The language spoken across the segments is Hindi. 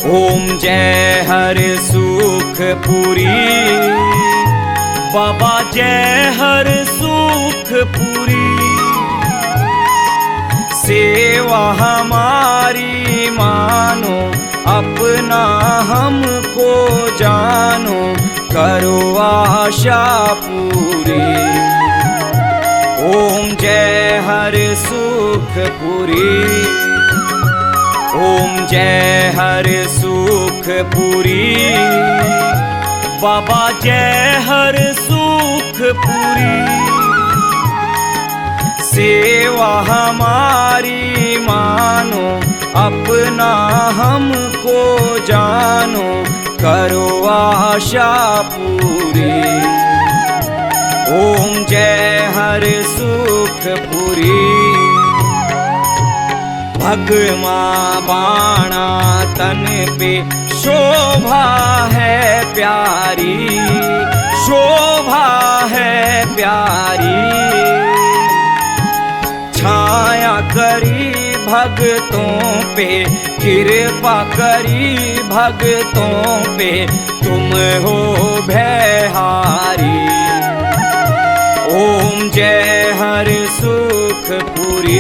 ओम जय हर सुखपुरी बाबा, जय हर सुखपुरी। सेवा हमारी मानो, अपना हमको जानो, करो आशा पूरी। ओम जय हर सुखपुरी, ओम जय हर सुखपुरी बाबा, जय हर सुखपुरी। सेवा हमारी मानो, अपना हमको जानो, करो आशा पूरी। ओम जय हर सुखपुरी। भगमा बाणा तन पे शोभा है प्यारी, शोभा है प्यारी। छाया करी भक्तों पे, कृपा करी भक्तों पे, तुम हो भयहारी। ओम जय हर सुखपुरी।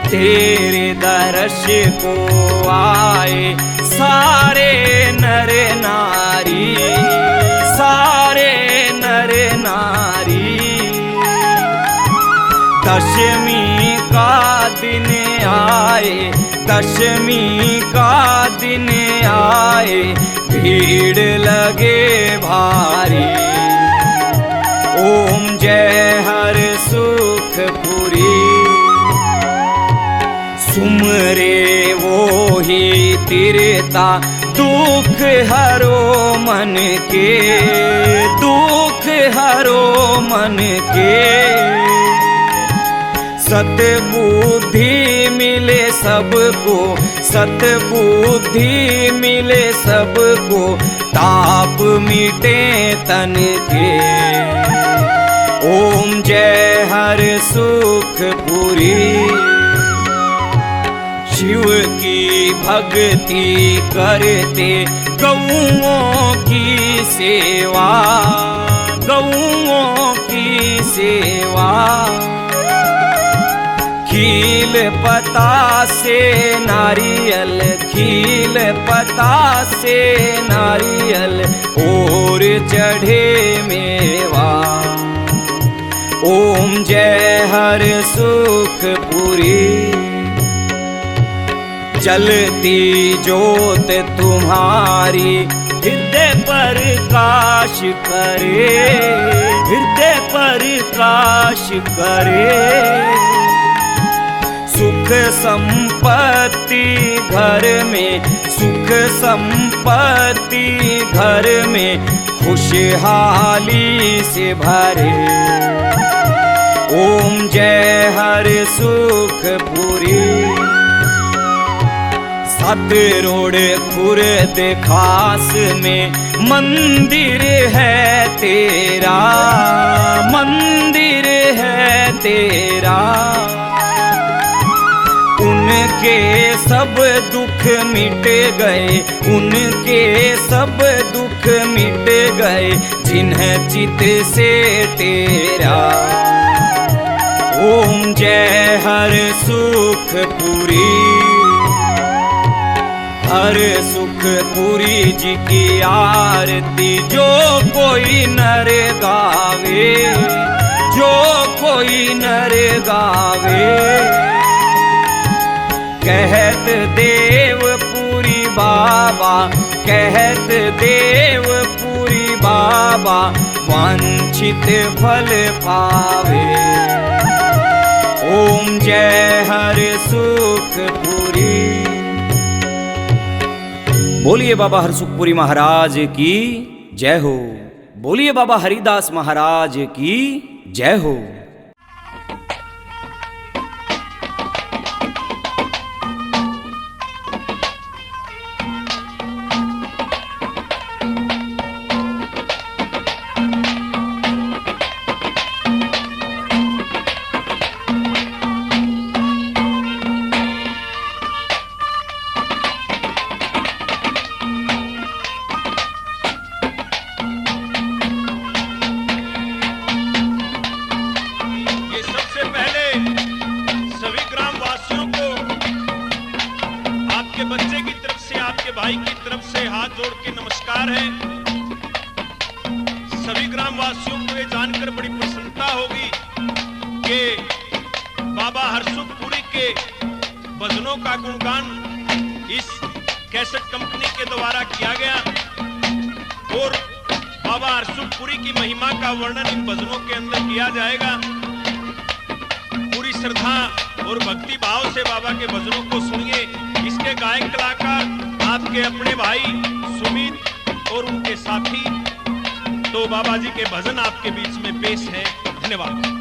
तेरे दर्श को आए सारे नर नारी, सारे नर नारी। दशमी का दिन आए, दशमी का दिन आए, भीड़ लगे भारी। ओम जय हर सुखपुरी। सुमरे वो ही तिरता, दुख हरो मन के, दुख हरो मन के। सतबुद्धि मिले सबको, सतबुद्धि मिले सबको, ताप मिटे तन के। ओम जय हर सुखपुरी। शिव की भक्ति करते गौओं की सेवा, गौओं की सेवा। खील पता से नारियल, खील पता से नारियल, और चढ़े मेवा। ओम जय हर सुखपुरी। जलती ज्योत तुम्हारी हृदय पर प्रकाश करे, हृदय पर प्रकाश करे। सुख संपत्ति घर में, सुख संपत्ति घर में, खुशहाली से भरे। ओम जय हर सुखपुरी। सात रोड खुर्द खास में मंदिर है तेरा, मंदिर है तेरा। उनके सब दुख मिट गए, उनके सब दुख मिट गए, जिन्हें चित से तेरा। ओम जय हर सुखपुरी। हर सुखपुरी जी की आरती जो कोई नर गावे, जो कोई नर गावे। कहत देवपुरी बाबा, कहत देवपुरी बाबा, वांछित फल पावे। ओम जय हर सुखपुरी। बोलिए बाबा हरसुखपुरी महाराज की जय हो। बोलिए बाबा हरिदास महाराज की जय हो। आपके बच्चे की तरफ से, आपके भाई की तरफ से हाथ जोड़ के नमस्कार है। सभी ग्रामवासियों को ये जानकर बड़ी प्रसन्नता होगी कि बाबा हरसुखपुरी के भजनों का गुणगान इस कैसेट कंपनी के द्वारा किया गया और बाबा हरसुखपुरी की महिमा का वर्णन इन भजनों के अंदर किया जाएगा। पूरी श्रद्धा और भक्ति भाव से बाबा के भजनों को सुनिए। इसके गायक कलाकार आपके अपने भाई सुमित और उनके साथी, तो बाबा जी के भजन आपके बीच में पेश है। धन्यवाद।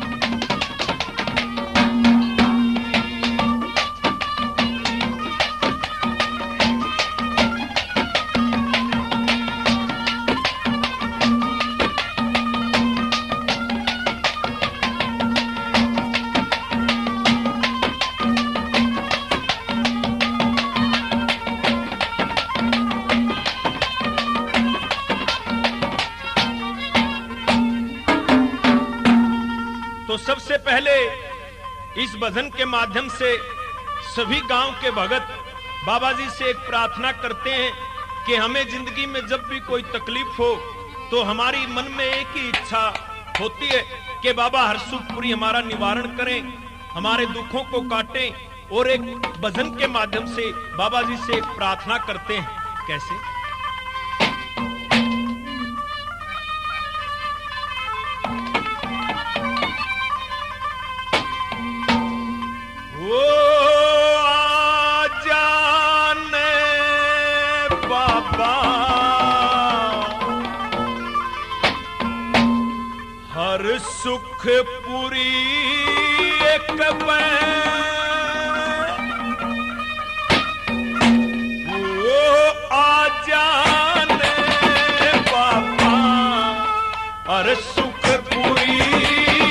तो सबसे पहले इस भजन के माध्यम से सभी गांव के भगत बाबा जी से एक प्रार्थना करते हैं कि हमें जिंदगी में जब भी कोई तकलीफ हो तो हमारी मन में एक ही इच्छा होती है कि बाबा हरसुखपुरी हमारा निवारण करें, हमारे दुखों को काटें। और एक भजन के माध्यम से बाबा जी से एक प्रार्थना करते हैं। कैसे? सुखपुरी एक वो आ जाने बाबा, अरे सुखपुरी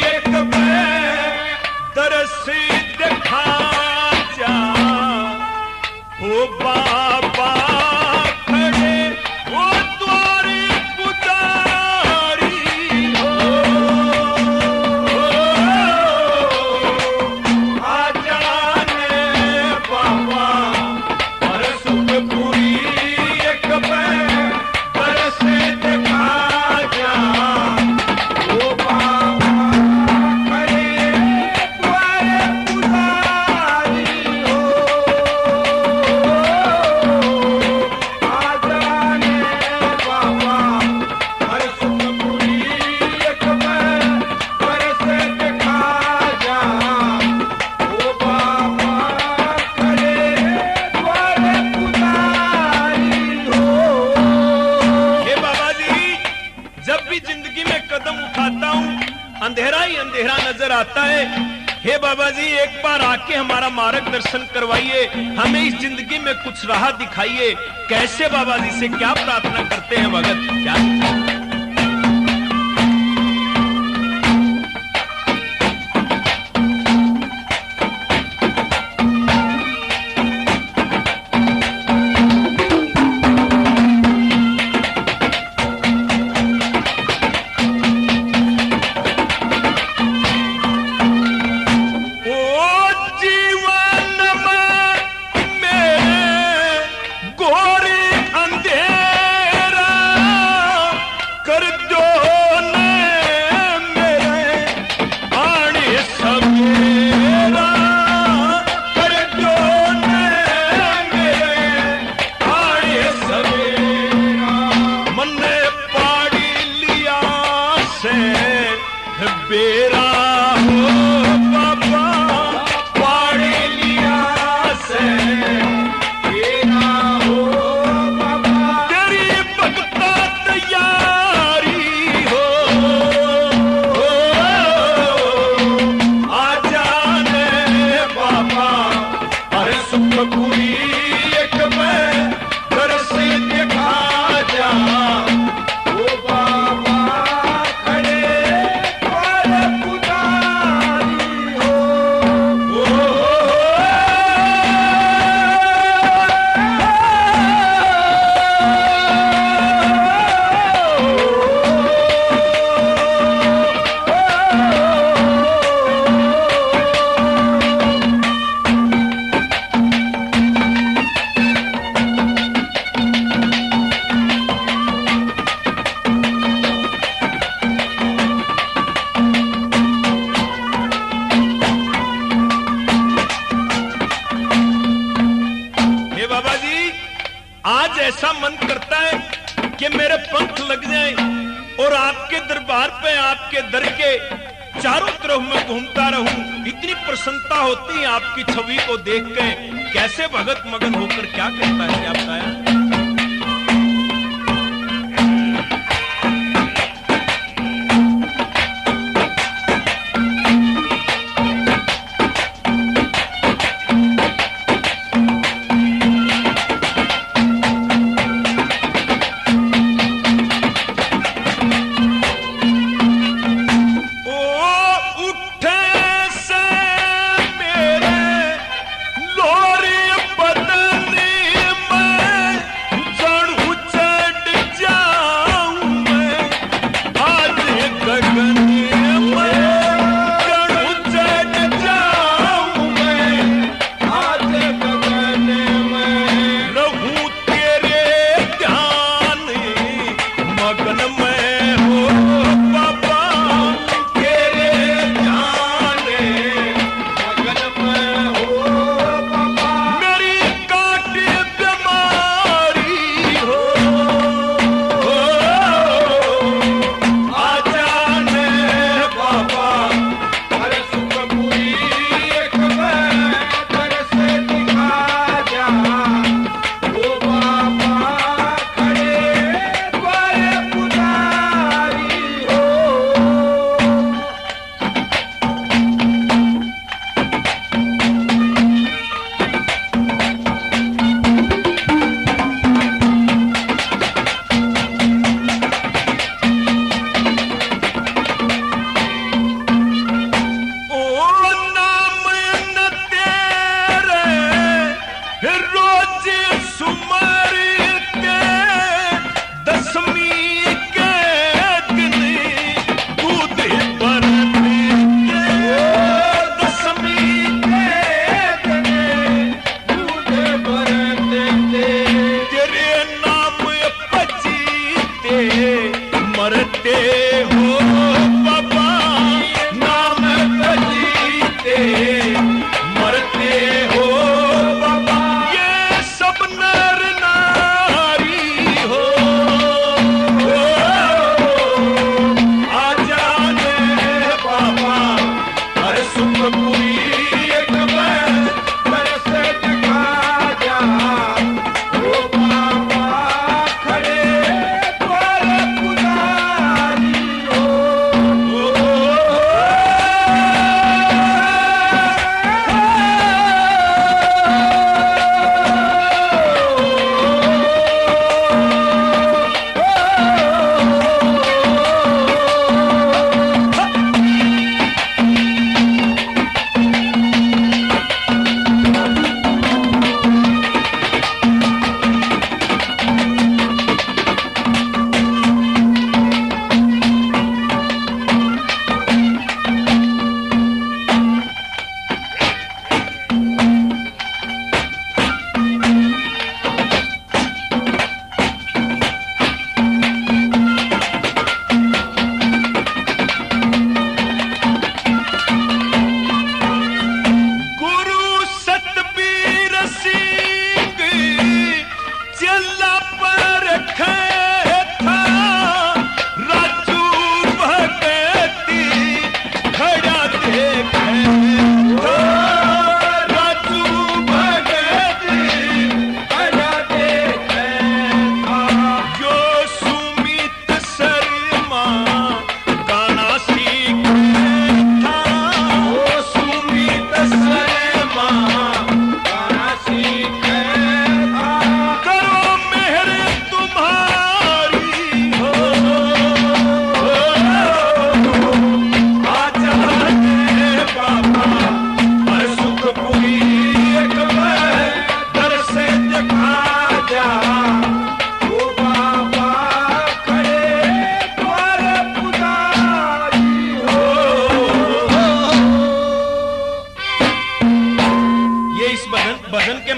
एक दरस दिखा जा, ओ बाबा खड़े वो द्वारे पुजारी हो, अंधेरा ही अंधेरा नजर आता है। हे बाबा जी, एक बार आके हमारा मार्गदर्शन करवाइए, हमें इस जिंदगी में कुछ राह दिखाइए। कैसे बाबा जी से क्या प्रार्थना करते हैं भगत? क्या आज ऐसा मन करता है कि मेरे पंख लग जाएं और आपके दरबार पे, आपके दर के चारों तरफ मैं घूमता रहूं। इतनी प्रसन्नता होती है आपकी छवि को देख के। कैसे भगत मगन होकर क्या करता है, क्या बताया।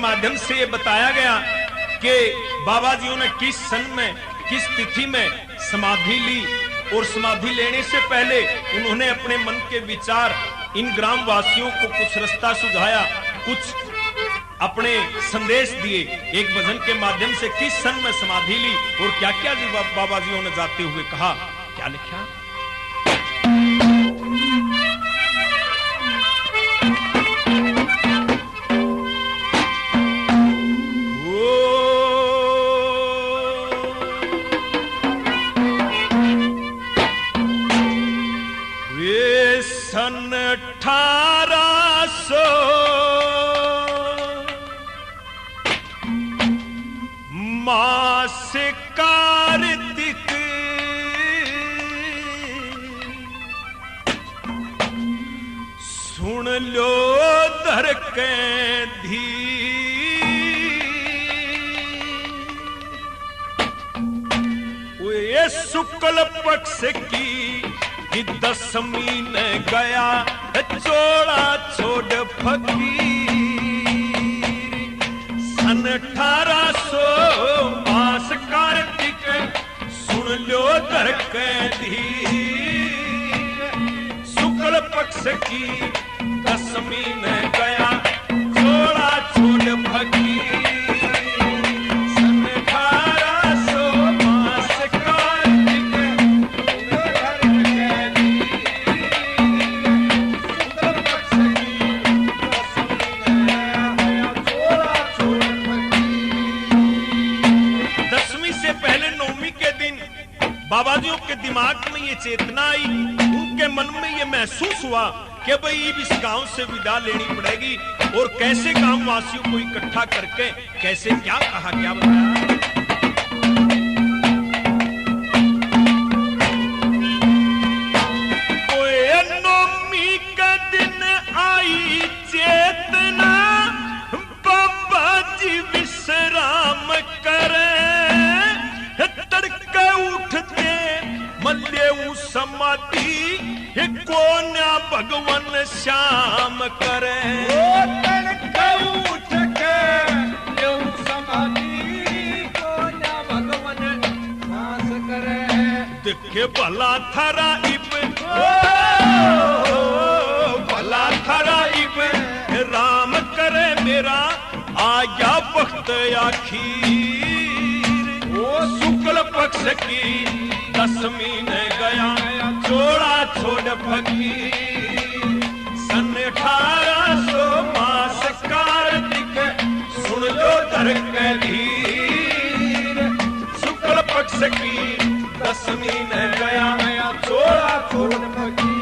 माध्यम से ये बताया गया कि बाबा जी ने किस सन में किस तिथि में समाधि ली, और समाधि लेने से पहले उन्होंने अपने मन के विचार इन ग्राम वासियों को कुछ रास्ता सुझाया, कुछ अपने संदेश दिए, एक भजन के माध्यम से किस सन में समाधि ली और क्या क्या जी बाबा जियों ने जाते हुए कहा, क्या लिखा। सन 1800 मास कार्तिक सुन लो धर के धी, ये शुक्ल पक्ष की दसवीं ने गया चोड़ा छोड़ फकीर। सन 1800 मास कार्तिक सुन लो धर के धीर, शुक्ल पक्ष की दसवीं ने गया चोड़ा छोड़ फकीर। बाबाजियों के दिमाग में ये चेतना आई, उनके मन में ये महसूस हुआ कि भाई इस गांव से विदा लेनी पड़ेगी और कैसे गांव वासियों को इकट्ठा करके कैसे क्या कहा, क्या बताया। नवमी का दिन आई चेतना, बाबा जी विश्राम करे, तड़के उठते मल्ले समाधि कोन्या भगवान श्याम करे। तड़के उठ के समाधि कोन्या भगवान श्याम करे, देखे भला थारा इब, भला थारा इब राम करे मेरा आया वक्त आखिर। शुक्ल पक्ष की दसवीं ने गया चोड़ा छोड़ फकीर। सन 1800 मास कार्तिक सुन लो धर के धीर, शुक्ल पक्ष की दसवीं ने गया चोड़ा छोड़ फकीर।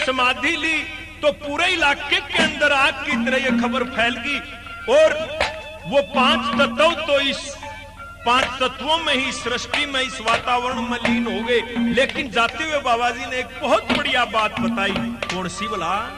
समाधि ली तो पूरे इलाके के अंदर आग की तरह यह खबर फैल गई और वो 5 तत्व तो इस 5 तत्वों में ही सृष्टि में इस वातावरण में लीन हो गए। लेकिन जाते हुए बाबा जी ने एक बहुत बढ़िया बात बताई, कौन सी बोला।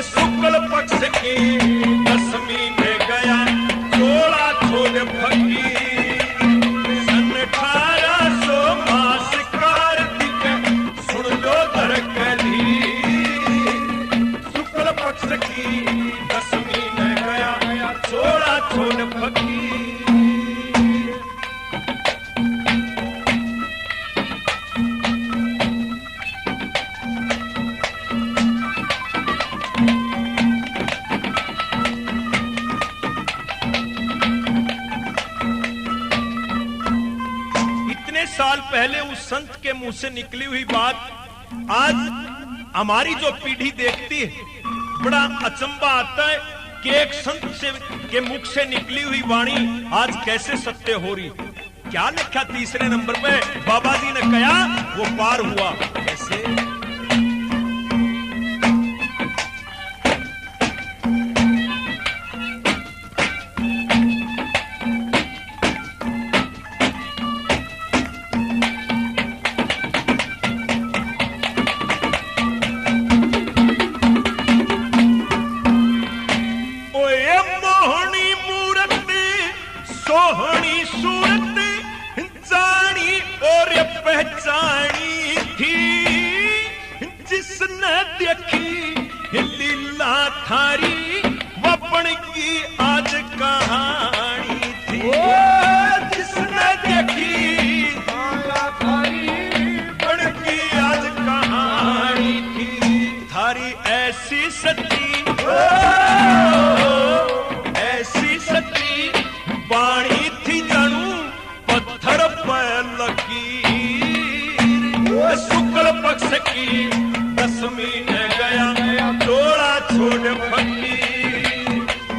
शुक्ल पक्ष की दसवीं में गया चोड़ा छोड़ फकीर। सन 1800 मास कार्तिक सुन लो धर के धीर, साल पहले उस संत के मुंह से निकली हुई बात आज हमारी जो पीढ़ी देखती है, बड़ा अचंबा आता है कि एक संत से के मुख से निकली हुई वाणी आज कैसे सत्य हो रही। क्या लिखा तीसरे नंबर पे बाबा जी ने कहा, वो पार हुआ कैसे। सोहनी सूरत जानी और पहचानी थी, जिसने देखी लीला थारी वपन की आज कहानी थी। जिसने देखी लीला थारी वपन की आज कहानी थी। थारी ऐसी सच्ची ऐसी सच्ची बाणी थी जानू पत्थर पर लकीर। शुक्ल पक्ष की दसवीं ने गया डोला छोड़ फकीर।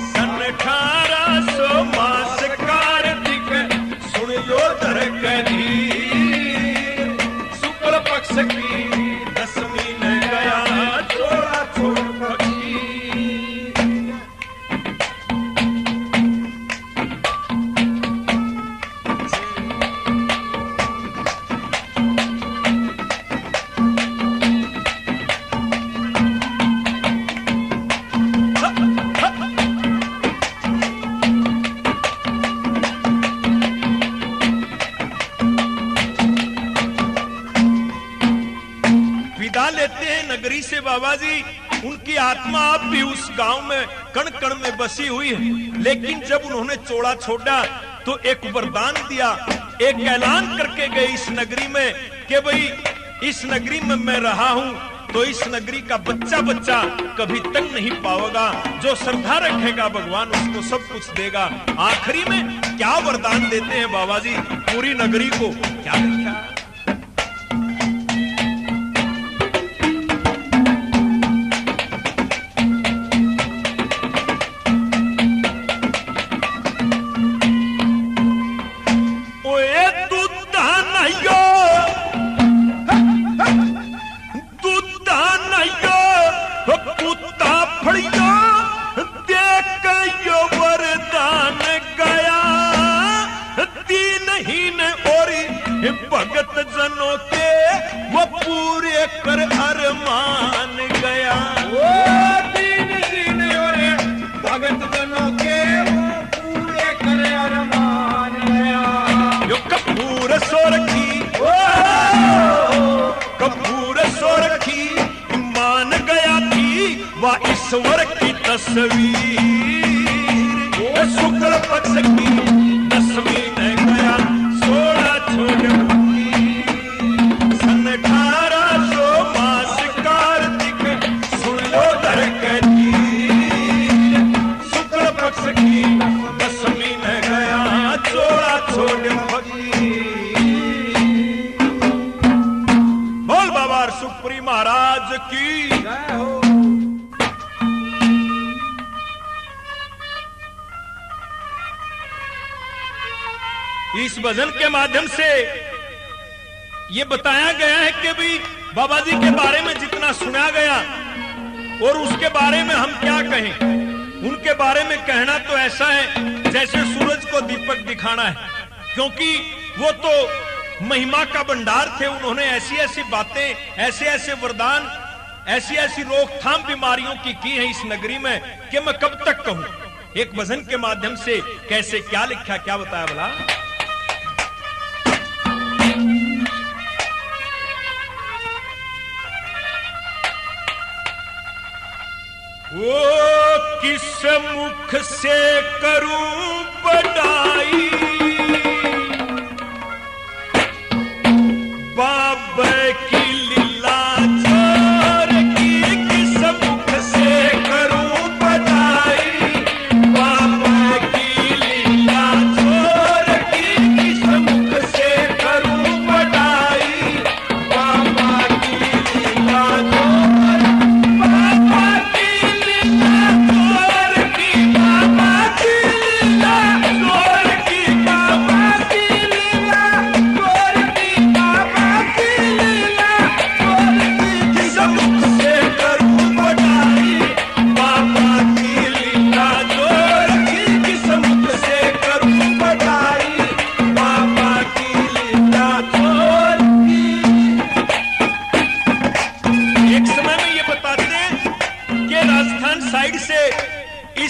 सन 1800 मास कार्तिक सुन लो दर कधीर। शुक्ल पक्ष की दसवीं ने गया डोला छोड़ फकीर। लेते हैं नगरी से बाबा जी। उनकी आत्मा अब भी उस गांव में कण कण में बसी हुई है। लेकिन जब उन्होंने चोला छोड़ा तो एक वरदान दिया, एक ऐलान करके गए इस नगरी में कि भाई इस नगरी में मैं रहा हूं तो इस नगरी का बच्चा बच्चा कभी तंग नहीं पाएगा। जो श्रद्धा रखेगा भगवान उसको सब कुछ देगा। आखिरी में क्या वरदान देते हैं बाबा जी पूरी नगरी को, क्या लिखा। भगत जनों के वो पूरे कर अरमान गया। वो तीन दिन और भगत जनों के वो पूरे कर अरमान गया। यो कपूर सो रखी कपूर सो रखी मान गया थी वह ईश्वर की तस्वीर। शुक्ल पक्ष की दसवीं ने गया सोड़ा छोड़। सन 1800 मास कार्तिक सुन लो दर कधीर। शुक्ल पक्ष की दसवीं ने गया चोड़ा छोड़ फकीर। बोल बाबा सुखपुरी महाराज की जय हो। इस भजन के माध्यम से ये बताया गया है कि भी बाबा जी के बारे में जितना सुना गया और उसके बारे में हम क्या कहें। उनके बारे में कहना तो ऐसा है जैसे सूरज को दीपक दिखाना है, क्योंकि वो तो महिमा का भंडार थे। उन्होंने ऐसी ऐसी बातें, ऐसे ऐसे वरदान, ऐसी ऐसी रोकथाम बीमारियों की है इस नगरी में कि मैं कब तक कहूं। एक भजन के माध्यम से कैसे क्या लिखा, क्या बताया भला। वो किस मुख से करूं बड़ाई बाबा की लीला छोड़ की। किस मुख से करूं बड़ाई बाबा की लीला छोड़ की। किस मुख से करूं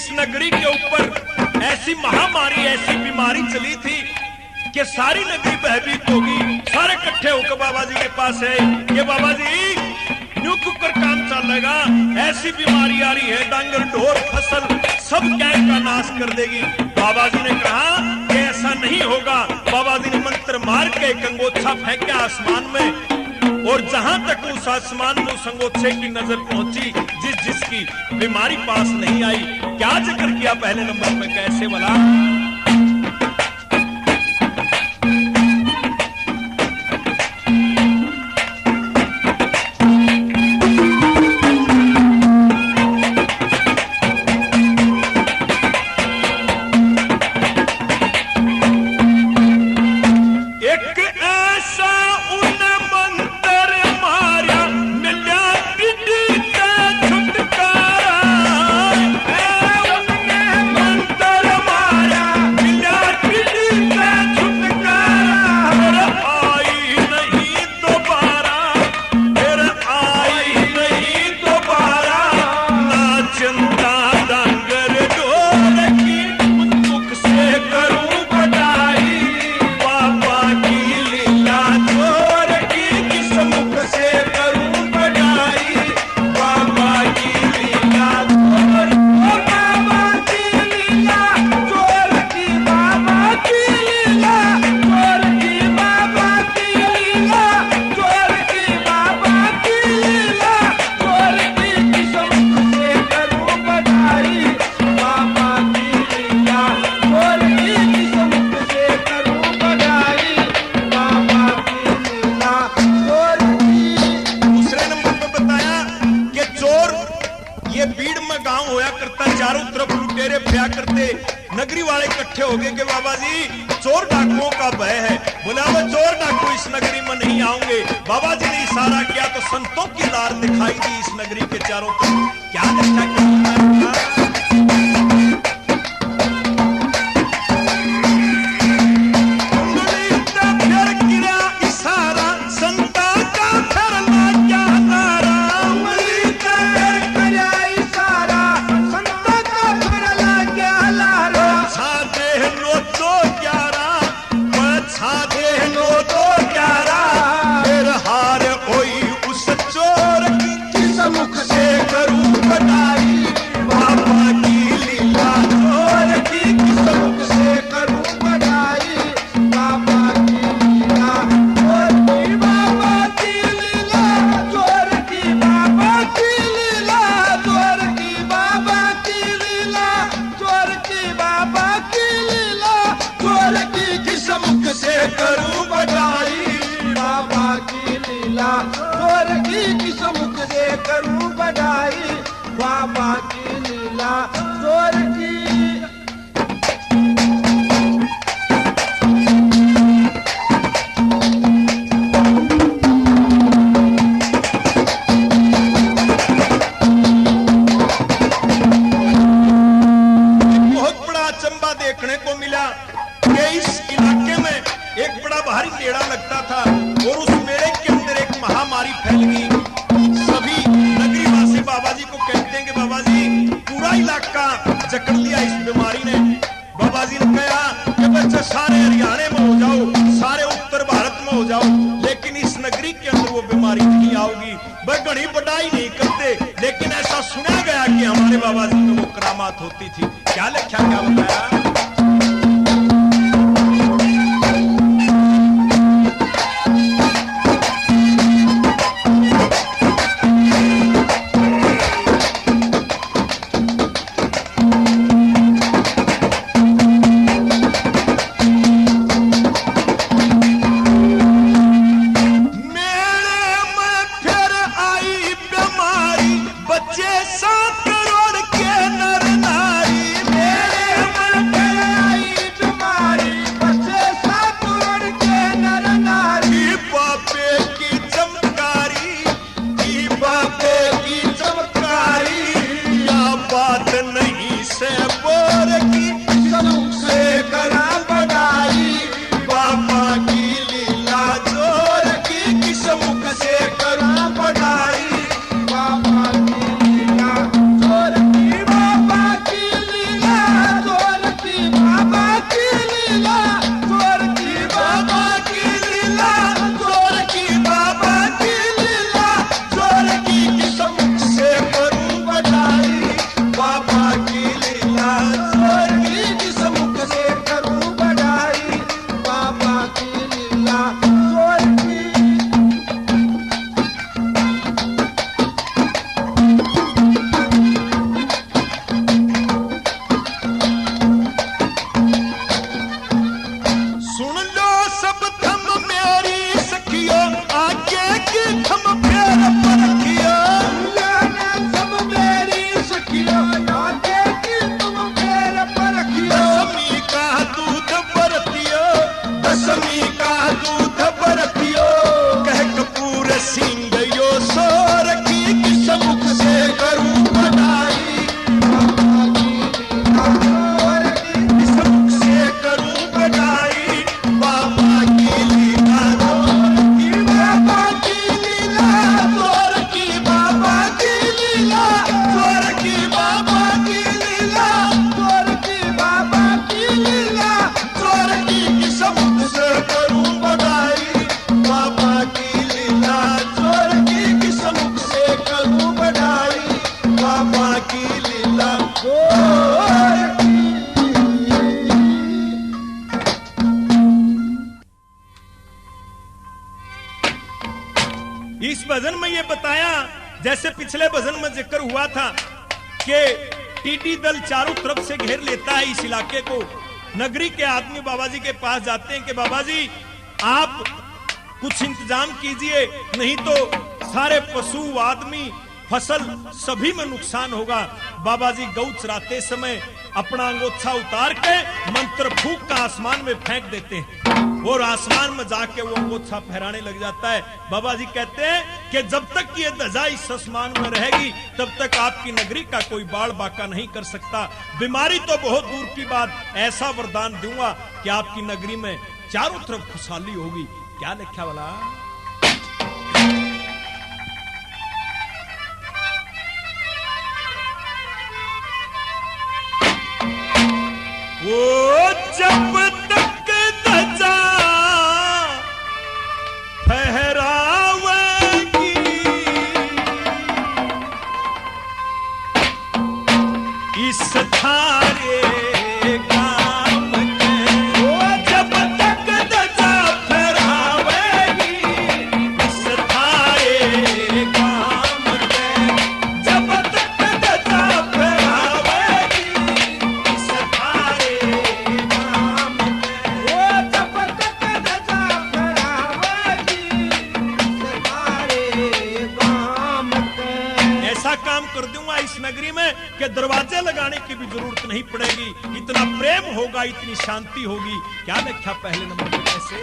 इस नगरी के ऊपर ऐसी महामारी, ऐसी बीमारी चली थी कि सारी नगरी भयभीत होगी। सारे इकट्ठे होकर बाबा जी के पास है कि बाबा जी न्यू कुकर काम चलेगा, ऐसी बीमारी आ रही है, डांगर ढोर फसल सब कैर का नाश कर देगी। बाबा जी ने कहा कि ऐसा नहीं होगा। बाबा जी ने मंत्र मार के एक अंगोछा फेंका आसमान में, और जहां तक उस आसमान में उस अंगोछे की नजर पहुंची, जिसकी बीमारी पास नहीं आई। क्या जिक्र किया पहले नंबर में, कैसे वाला? नगरी वाले इकट्ठे हो गए कि बाबा जी चोर डाकुओं का भय है। बोला वो चोर डाकू इस नगरी में नहीं आएंगे। बाबा जी ने इशारा किया तो संतों की लार दिखाई दी इस नगरी के चारों तरफ। क्या देखा बाबा की लीला चोर की। बहुत बड़ा अचंबा देखने को मिला कि इस इलाके में एक बड़ा भारी मेला लगता था और उस मेले के अंदर एक महामारी फैल गई। सभी नगरीवासी बाबा जी को कहते हैं कि बाबा जी पूरा इलाका जकड़ लिया इस बीमारी ने। बाबा जी ने कहा कि बच्चे सारे हरियाणा में हो जाओ, सारे उत्तर भारत में हो जाओ, लेकिन इस नगरी के अंदर वो बीमारी नहीं आओगी। वह घड़ी बढ़ाई नहीं करते, लेकिन ऐसा सुना गया कि हमारे बाबा जी में वो करामात होती थी। क्या लिखा, क्या बताया? बच्चे 7 करोड़ के नर नारी मेरे मन भजन में ये बताया, जैसे पिछले भजन में जिक्र हुआ था कि टीटी दल चारों तरफ से घेर लेता है इस इलाके को। नगरी के आदमी बाबा जी के पास जाते हैं कि बाबा जी आप कुछ इंतजाम कीजिए, नहीं तो सारे पशु आदमी फसल सभी में नुकसान होगा। बाबा जी गौ चराते समय अपना अंगोछा उतार के मंत्र फूंक का आसमान में फेंक देते हैं और आसमान में जाके वो अंगोछा फहराने लग जाता है। बाबा जी कहते हैं कि जब तक ये ध्वजा इस आसमान में रहेगी तब तक आपकी नगरी का कोई बाढ़ बाका नहीं कर सकता। बीमारी तो बहुत दूर की बात, ऐसा वरदान दूंगा कि आपकी नगरी में चारों तरफ खुशहाली होगी। क्या लिखा वाला? वो जब तक ध्वजा फहरावेगी इस थारे काम के, वो जब तक ध्वजा फहरावेगी इस थारे काम के, जब तक ध्वजा फहरावेगी इस थारे काम कर दूंगा इस नगरी में कि दरवाजे लगाने की भी जरूरत नहीं पड़ेगी। इतना प्रेम होगा, इतनी शांति होगी। क्या लिखा पहले नंबर पे? कैसे?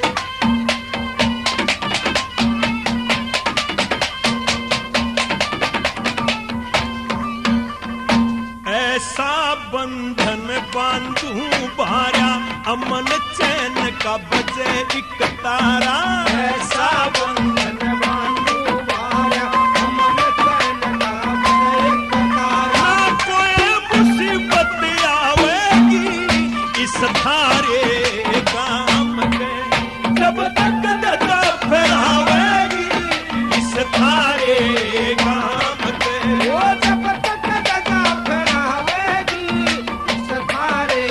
ऐसा बंधन बांधूं भारा, अमन चैन का बजे एक तारा। ऐसा बंधन बांधूं भारा, अमन चैन का बजे एक तारा। ना कोई मुसीबत आवेगी इस थारे काम के, जब तक ध्वजा फहरावेगी इस थारे काम के। वो जब तक ध्वजा फहरावेगी इस थारे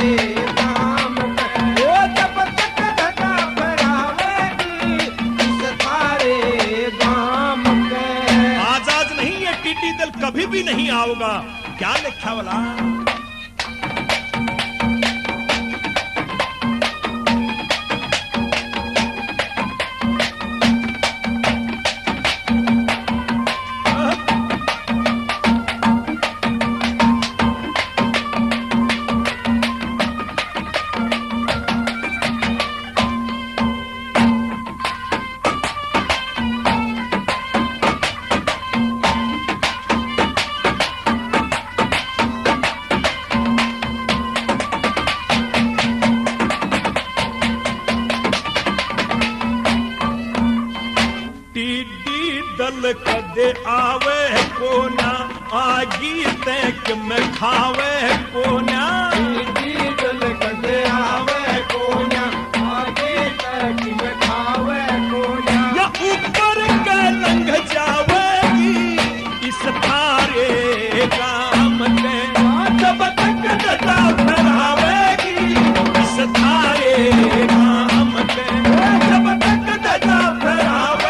काम के, वो जब तक ध्वजा फहरावेगी इस थारे काम के। आज नहीं, ये टीटी दल कभी भी नहीं आओगा। क्या लिखा वाला? दल कदे आवे कोना, आगी तैक में खावे कोना। दल कदे आवे कोना, आगी तैक में खावे कोना। या ऊपर का लंघ जावेगी इस थारे काम के, जब तक ध्वजा फहरावेगी इस थारे काम के। जब तक ध्वजा फहरावेगी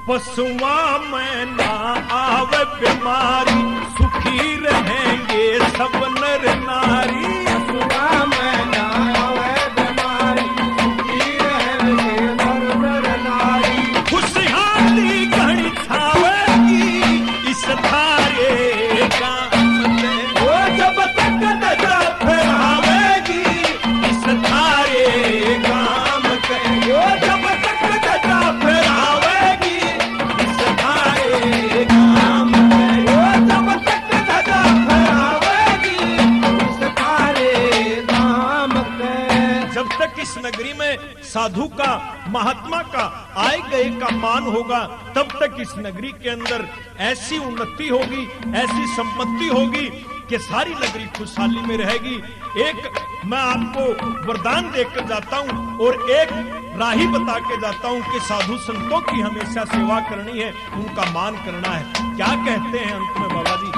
पशुआ में ना आवे बीमारी, सुखी रहेंगे सब नर नारी। पशुआ में ना आवे बीमारी, सुखी रहेंगे सब नर नारी। खुशहाली घड़ी छावेगी इस थारे काम के, वो जब तक ध्वजा फहरावेगी इस थारे काम साधु का, महात्मा का, आए गए का मान होगा, तब तक इस नगरी के अंदर ऐसी उन्नति होगी, ऐसी संपत्ति होगी कि सारी नगरी खुशहाली में रहेगी। एक मैं आपको वरदान देकर जाता हूँ और एक राही बता के जाता हूँ कि साधु संतों की हमेशा सेवा करनी है, उनका मान करना है। क्या कहते हैं अंत में बाबा जी?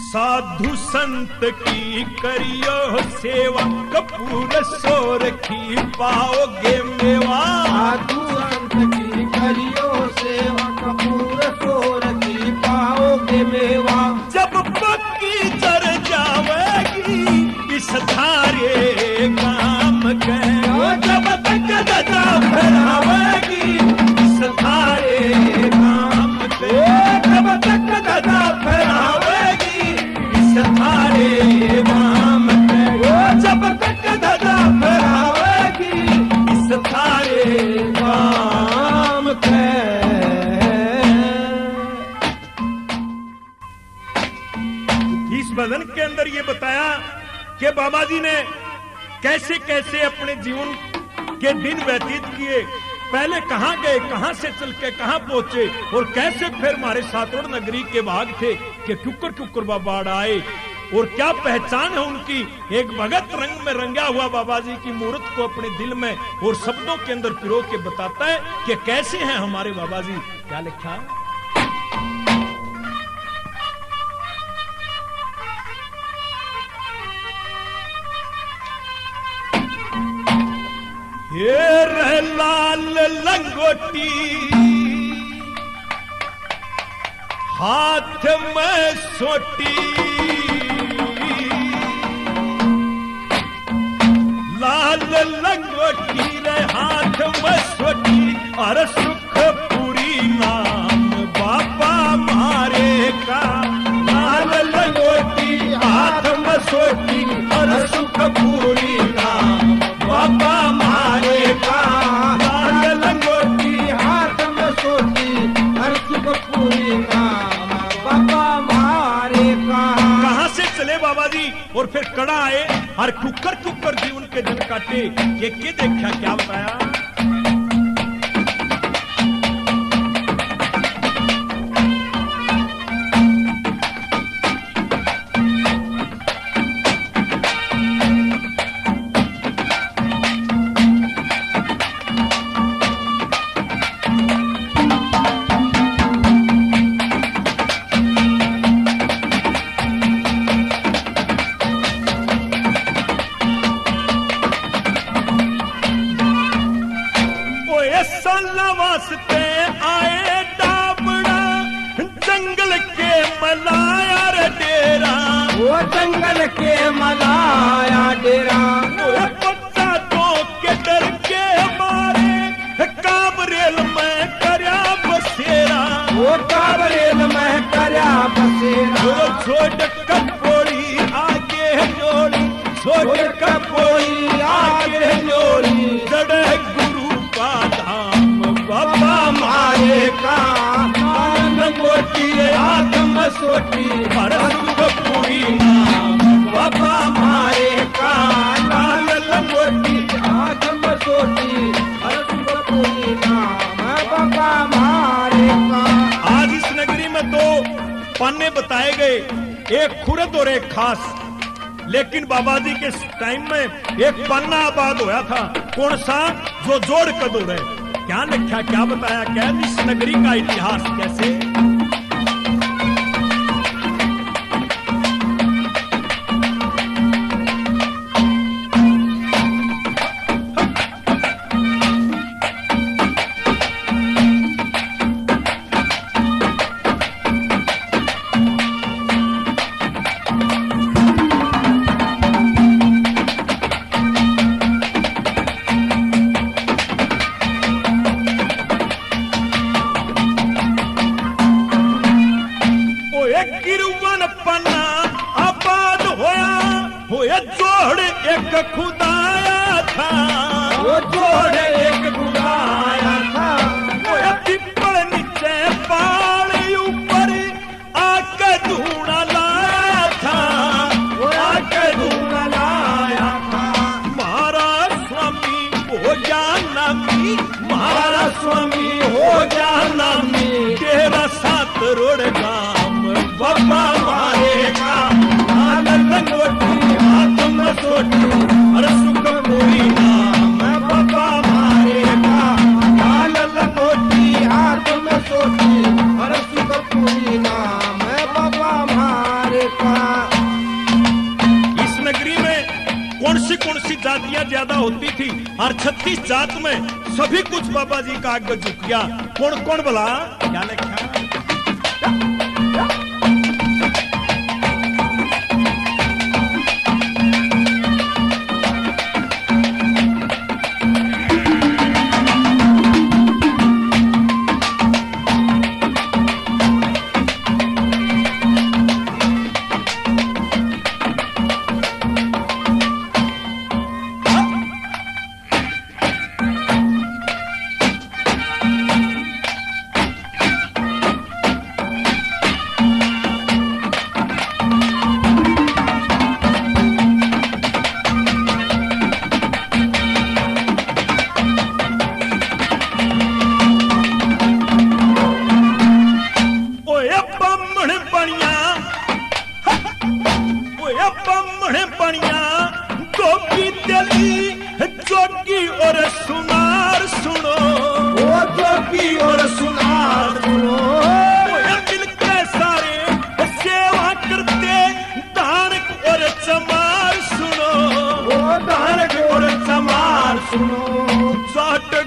साधु संत की करियो सेवा, कपूर सोर की पाओगे मेवा। साधु संत की करियो सेवा, कपूर सोर की पाओगे मेवा। जब पक्की जर जावेगी इस थारे काम के, जब तक ध्वजा फहरावेगी इस थारे काम के, जब तक ध्वजा फहरावेगी थारे नाम पे, जब तक ध्वजा फहरावेगी इस थारे नाम पे। इस भजन के अंदर ये बताया कि बाबा जी ने कैसे कैसे अपने जीवन के दिन व्यतीत किए, पहले कहां गए, कहां से चल के कहां पहुंचे और कैसे फिर हमारे सातोड़ नगरी के भाग थे कि ठुकर ठुकर बाबा आए और क्या पहचान है उनकी। एक भगत रंग में रंगा हुआ बाबा जी की मूर्त को अपने दिल में और शब्दों के अंदर पिरो के बताता है कि कैसे हैं हमारे बाबा जी। क्या लिखा है? ये लाल लंगोटी हाथ में सोटी, लाल लंगोटी रे हाथ में सोटी, और सुख पूरी नाम बाबा मारे का। लाल लंगोटी हाथ में सोटी, और सुख पूरी नाम बाबा मारे का। लाल लंगोटी हाथ में सोटी, हर सुख पूरी नाम बाबा मारे का। कहां से चले बाबा जी और फिर कड़ा आए और कुकर कुकर जीवन के दिन काटे। ये देखा क्या बताया? वास्ते आए डाबड़ा, जंगल के मलाया रे डेरा। वो जंगल के मलाया डेरा, पत्ता तो के डर के मारे काबरेल में करया बसेरा। वो काबरेल में करया बसेरा। वो छोड़ कपोड़ी आगे जोड़ी, छोड़ कपोड़ी आगे जोड़ी, जड़े गुरु का धाम बाबा मारे का। लंगोटी हाथ में सोटी, और सुख पूरी नाम बाबा मारे का। लाल लंगोटी हाथ में सोटी, हर सुख पूरी नाम बाबा मारे का। आज इस नगरी में दो पन्ने बताए गए, एक खुरद और एक खास। लेकिन बाबा जी के टाइम में एक पन्ना आबाद होया था। कौन सा? जो जोड़ कदूर है। क्या लिखा, क्या बताया, क्या इस नगरी का इतिहास कैसे? जोड़ एक खुदाया था, वो जोड़ एक खुदाया था। वो पिपल नीचे पाल नगरी में कौन सी जातियां ज्यादा होती थी, और 36 जात में सभी कुछ बाबा जी का आगे झुक गया। कौन कौन बोला क्या लिखा?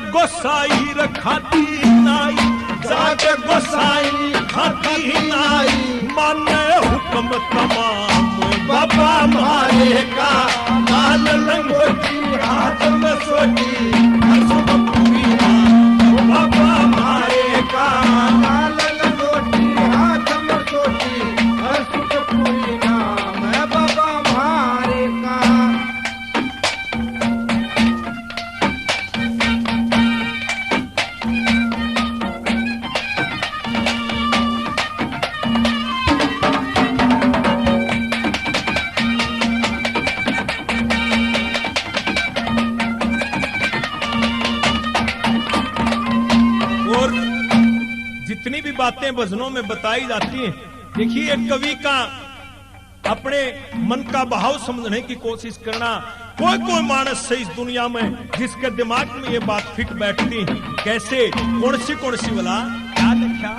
गोसाई रखाती नाई, जाट गोसाई खाती नाई, माने हुक्म तमाम बाबा मारे का, लाल लंगोटी हाथ में सोटी हसुब पूरी बाबा मारे का, लाल लंगोटी हाथ में सोटी हसुब पूरी नाम है बाबा मारे का। जितनी भी बातें भजनों में बताई जाती हैं, देखिए एक कवि का अपने मन का भाव समझने की कोशिश करना। कोई मानस है इस दुनिया में जिसके दिमाग में ये बात फिट बैठती, कैसे कौन सी बोला क्या लिखा?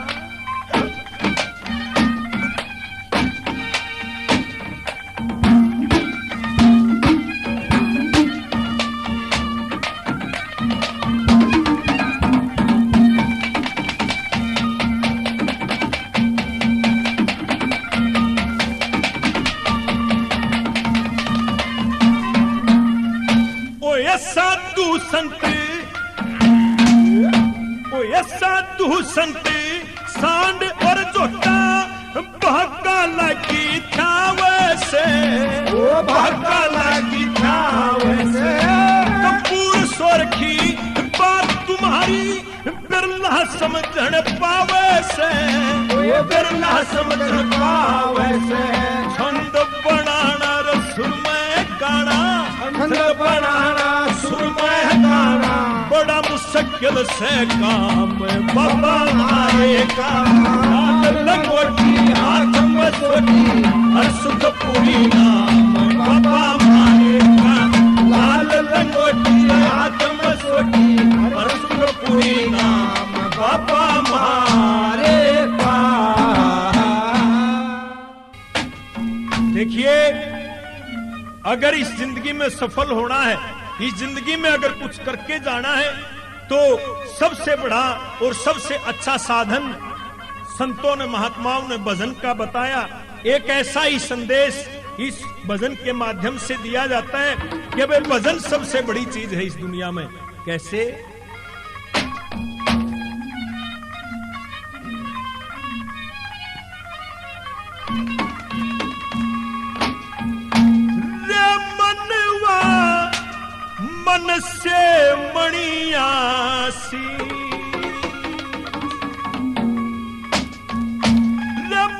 साधु संत, ओ ये साधु संत सांड और जोटा भागा लगी था वैसे, वो भागा लगी था वैसे, कपूर सोरखी बात तुम्हारी बिरला समझन पावे से, ये बिरला समझन पावे से, छंद बनाना रसुर में गाना, छंद बनाना सुर में गाना, बड़ा मुश्किल से काम बाबा मारे का, लाल लंगोटी हाथ में सोटी हर सुख पूरी नाम बाबा मारे का, लाल लंगोटी हाथ में सोटी हर सुख पूरी नाम बाबा मारे का। देखिए, अगर इस जिंदगी में सफल होना है, इस जिंदगी में अगर कुछ करके जाना है, तो सबसे बड़ा और सबसे अच्छा साधन संतों ने, महात्माओं ने भजन का बताया। एक ऐसा ही संदेश इस भजन के माध्यम से दिया जाता है कि भाई भजन सबसे बड़ी चीज है इस दुनिया में। कैसे? मन से मणियासी,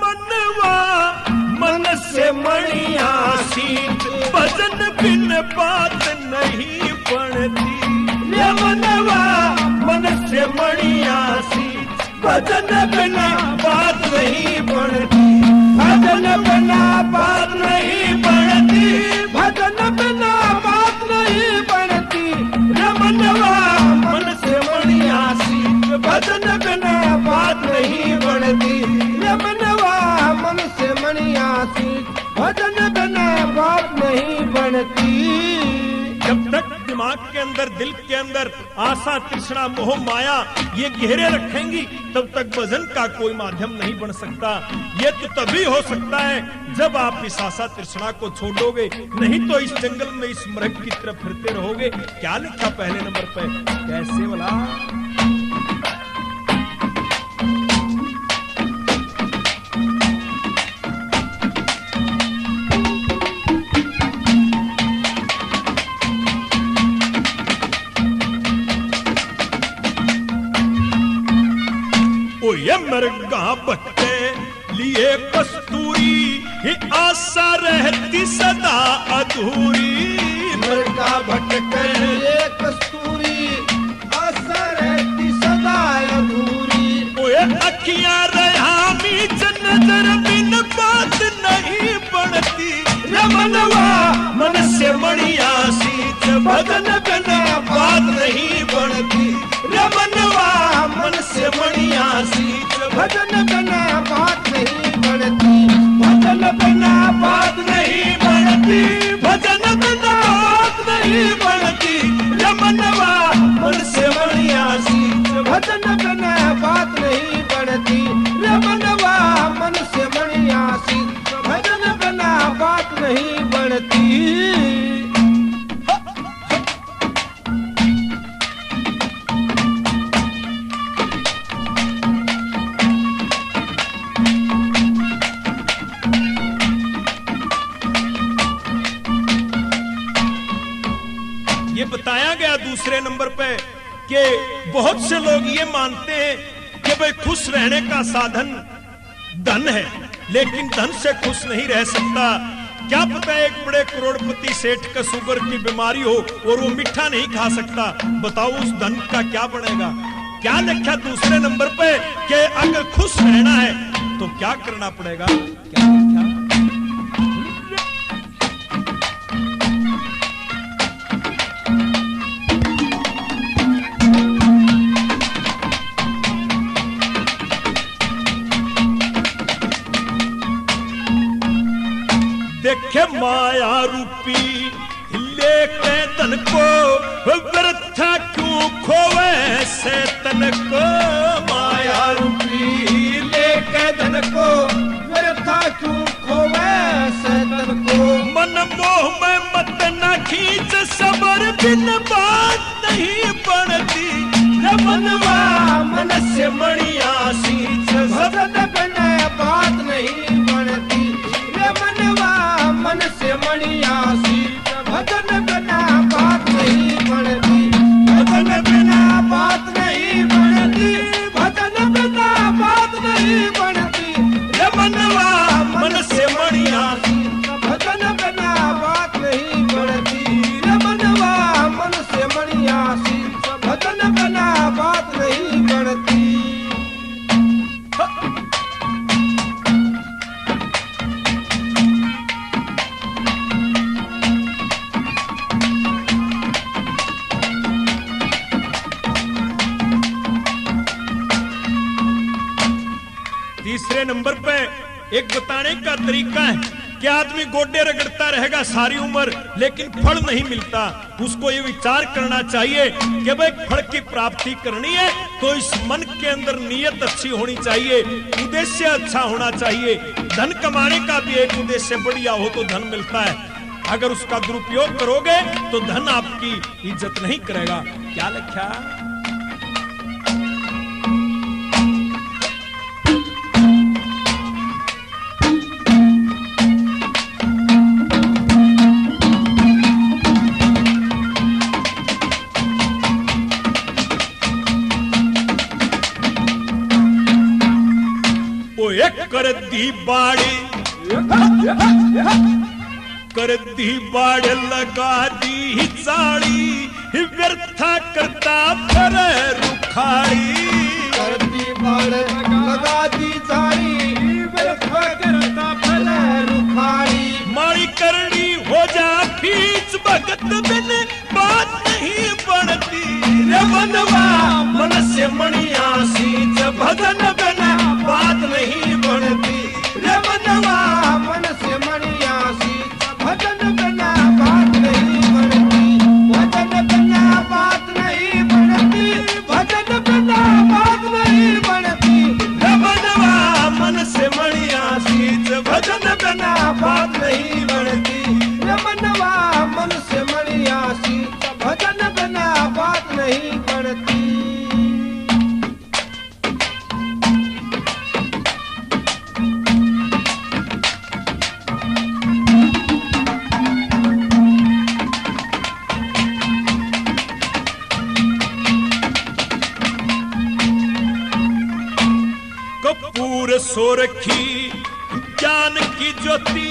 मनवा मन से मणियासी, भजन बिन बात नहीं बनती, मनवा मन से मणियासी, भजन बिना बात नहीं बनती, भजन बिना बात नहीं बनती, भजन बिना बात नहीं बनती, मनवा मन से मणियासी, भजन बिना बात नहीं बनती, मनवा मन से मणियासी, भजन बिना बात नहीं बनती। जब तक दिमाग के अंदर, दिल के अंदर आशा, तृष्णा, मोह, माया ये घेरे रखेंगी, तब तक भजन का कोई माध्यम नहीं बन सकता। ये तो तभी हो सकता है जब आप इस आशा तृष्णा को छोड़ोगे, नहीं तो इस जंगल में इस मृग की तरफ फिरते रहोगे। क्या लिखा पहले नंबर पे, कैसे वाला? ये मृगा बच्चे लिए कस्तूरी, ही आशा रहती सदा अधूरी। मृगा भटके लिए कस्तूरी, आशा रहती सदा अधूरी। ओए अखियां रहामी नजर बिन बात नहीं बनती। रमनवा मन से मणिया सींच, भजन बिना बात नहीं बनती। रमनवा मन से मणिया सींच, भजन बिना बात नहीं बनती। भजन बिना बात नहीं बनती। भजन बिना बात नहीं बनती। रमनवा मन से मणिया सींच, भजन बिना बात नहीं बनती। रमनवा मन से मणिया सी, भजन बिना बात नहीं बनती। ये बताया गया दूसरे नंबर पे कि बहुत से लोग ये मानते हैं कि भाई खुश रहने का साधन धन है, लेकिन धन से खुश नहीं रह सकता। क्या पता है एक बड़े करोड़पति सेठ का शुगर की बीमारी हो और वो मीठा नहीं खा सकता, बताओ उस धन का क्या बनेगा? क्या लिखा दूसरे नंबर पे कि अगर खुश रहना है तो क्या करना पड़ेगा? क्या लिखा? देखे माया रूपी हिले के तन को, व्यर्था क्यों खोवे से तन को। माया रूपी लेके धन को, व्यर्था क्यों खोवे से तन को। मन मोह में मत न खींच, सबर बिन बात नहीं बनती। रमनवा मन से मणिया सींच, भजन बिना बात नहीं बनती। रमनवा मन से मणिया सी, भजन बिना बात नहीं बनती। भजन बिना बात नहीं बनती। भजन बिना बात नहीं बनती। रमनवा मन से मणिया भजन बिना बात नहीं बनती। रमनवा मन से मणिया सी, भजन बिना बात नहीं बनती। तीसरे नंबर पे एक बताने का तरीका है कि आदमी गोडे रगड़ता रहेगा सारी उम्र, लेकिन फल नहीं मिलता। उसको ये विचार करना चाहिए कि भाई फल की प्राप्ति करनी है तो इस मन के अंदर नीयत अच्छी होनी चाहिए, उद्देश्य अच्छा होना चाहिए। धन कमाने का भी एक उद्देश्य बढ़िया हो तो धन मिलता है, अगर उसका दुरुपयोग करोगे तो धन आपकी इज्जत नहीं करेगा। क्या लिखा? कर दी बाड़ी, कर दी बाड़ लगा दी चाड़ी, व्यर्था करता फिर रुखाड़ी। कर दी बाड़ लगा दी चाड़ी, व्यर्था करता फिर रुखाड़ी। माड़ी करनी हो जा फीस, भगत बिन बात नहीं बनती। रमनवा मन से मणिया सींच, भजन बिना बात नहीं बनती। रमनवा मन से मणिया सींच, भजन बिना बात सो रखी ज्ञान की ज्योति,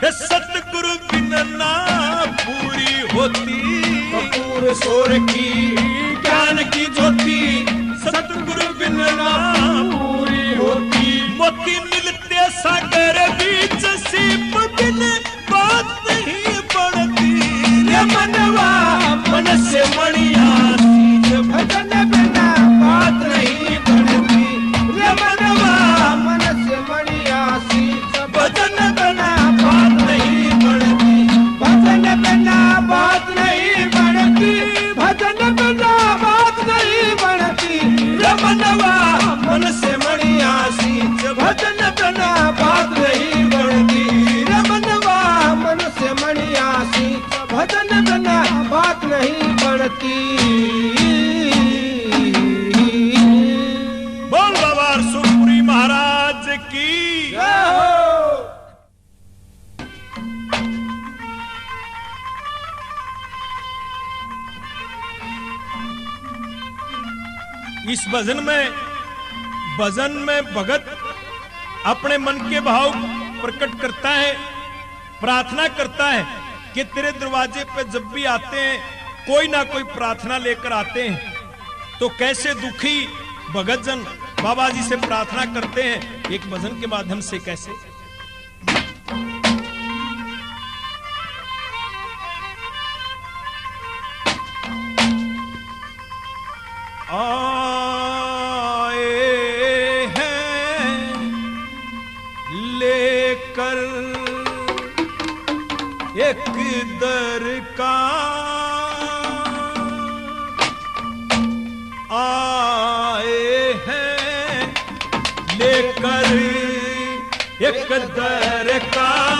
सतगुरु बिन ना पूरी होती। कपूर सो रखी ज्ञान की ज्योति, सतगुरु बिन ना पूरी होती। मोती मिलते सागर बीच, सीप बिन बात नहीं बनती। ये मनवा मन से मणिया भजन बिना बात नहीं बनती। ये मनवा मन से मणिया सीत, भजन बिना बात नहीं बनती। भजन बिना बात नहीं बनती। भजन बिना बात नहीं बनती। ये मनवा मन से मणिया सीत, भजन बिना बात नहीं बनती। ये मनवा मन से मणिया सीत, भजन बिना बात नहीं बनती। बोल बाबा सुखपुरी महाराज की। इस भजन में भगत अपने मन के भाव प्रकट करता है, प्रार्थना करता है कि तेरे दरवाजे पे जब भी आते हैं कोई ना कोई प्रार्थना लेकर आते हैं, तो कैसे दुखी भगत जन बाबा जी से प्रार्थना करते हैं एक भजन के माध्यम से। कैसे? आए हैं लेकर एक दर का, आए हैं लेकर एक दरकार,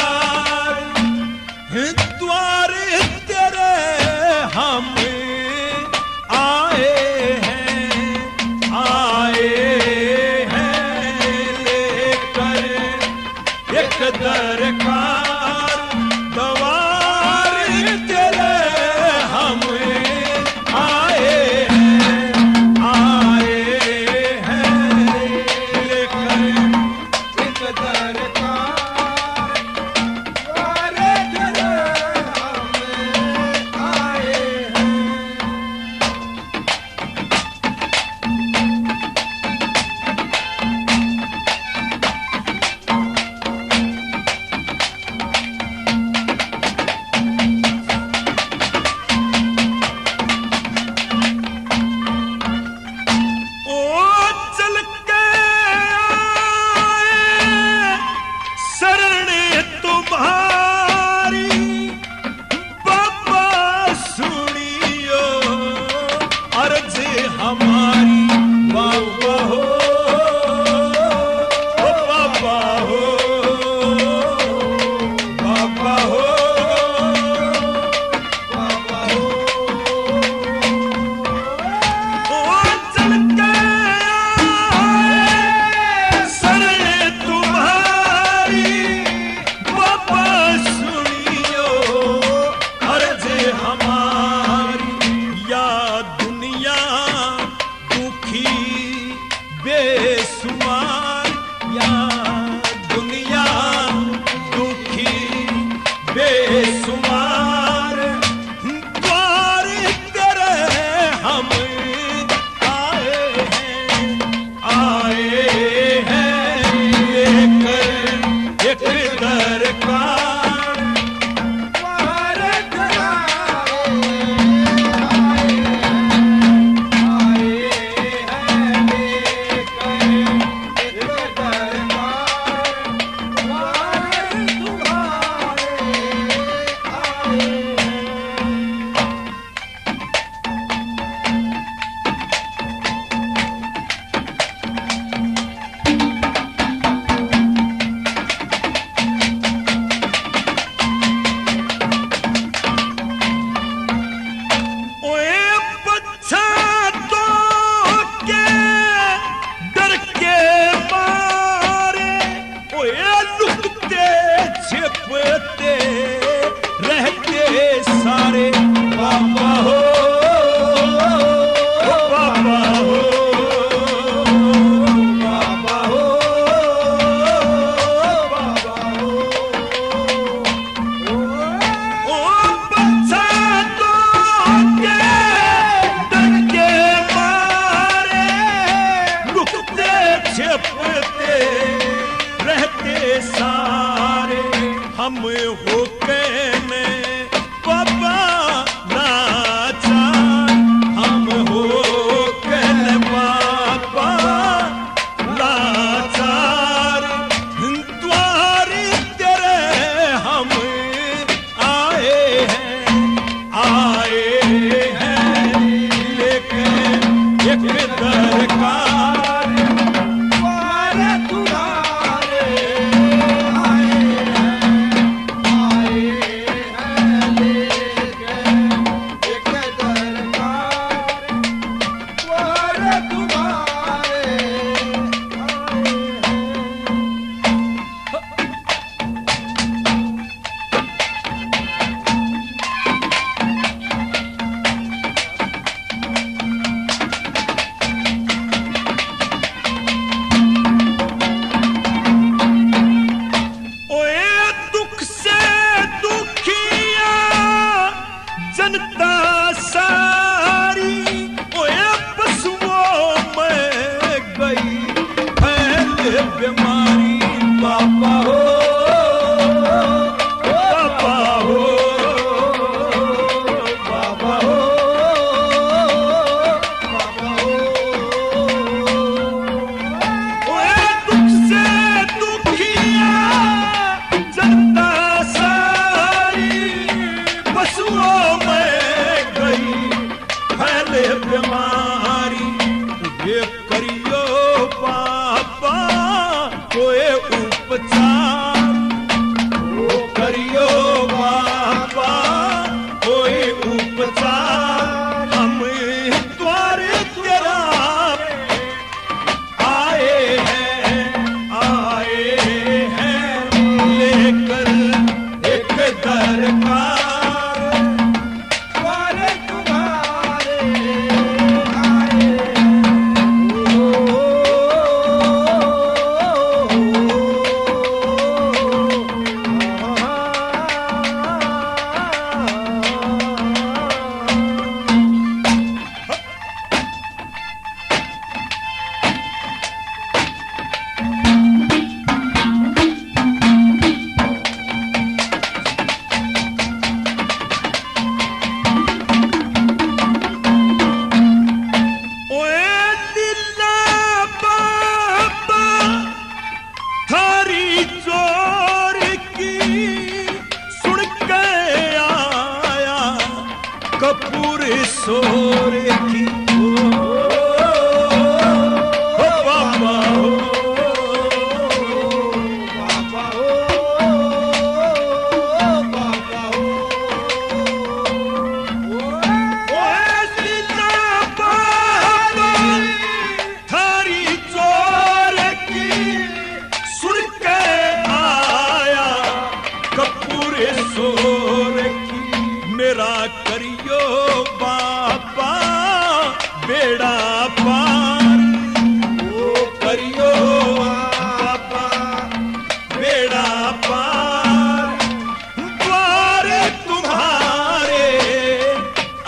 द्वार तेरे हम आए हैं, आए हैं लेकर एक दरकार, द्वार तेरे हम आए हैं, आए हैं लेकर एक दरकार। जनता सारी ओए पशुओं में गई फैले बीमारी। बाबा हो बाबा हो बाबा हो बाबा हो। ओए दुख से दुखिया जनता सारी पशुओं में गई फैले बीमारी। ये करियो बाबा कोई उपचार, वो करियो बाबा कोई उपचार। हम द्वारे तेरा आए हैं लेकर एक दरकार। द्वारे तुम्हारे आए ओए दिला बाबा थारी चोर की सुन के आया कपूर सोर की। ओ बाबा हो बाबा हो बाबा हो। ओए दिला बाबा थारी चोर की सुन के आया कपूर सोर की। मेरा करियो बाबा बेड़ा पार, वो करियो बाबा बेड़ा पार। द्वारे तुम्हारे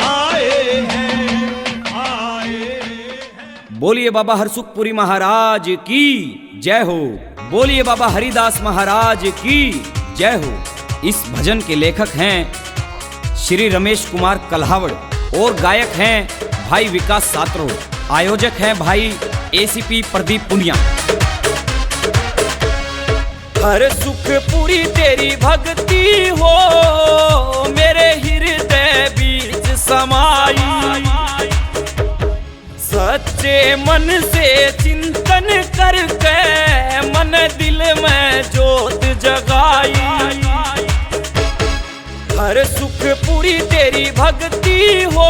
आए हैं। बोलिए बाबा हरसुखपुरी महाराज की जय हो। बोलिए बाबा हरिदास महाराज की जय हो। इस भजन के लेखक हैं श्री रमेश कुमार कल्हावड़ और गायक हैं भाई विकास सातरोड। आयोजक हैं भाई एसीपी प्रदीप पुनिया। हर सुख पूरी तेरी भक्ति हो मेरे हृदय बीच समाई। सच्चे मन से चिंतन करके मन दिल में जोत जगाई। हर सुख पूरी तेरी भक्ति हो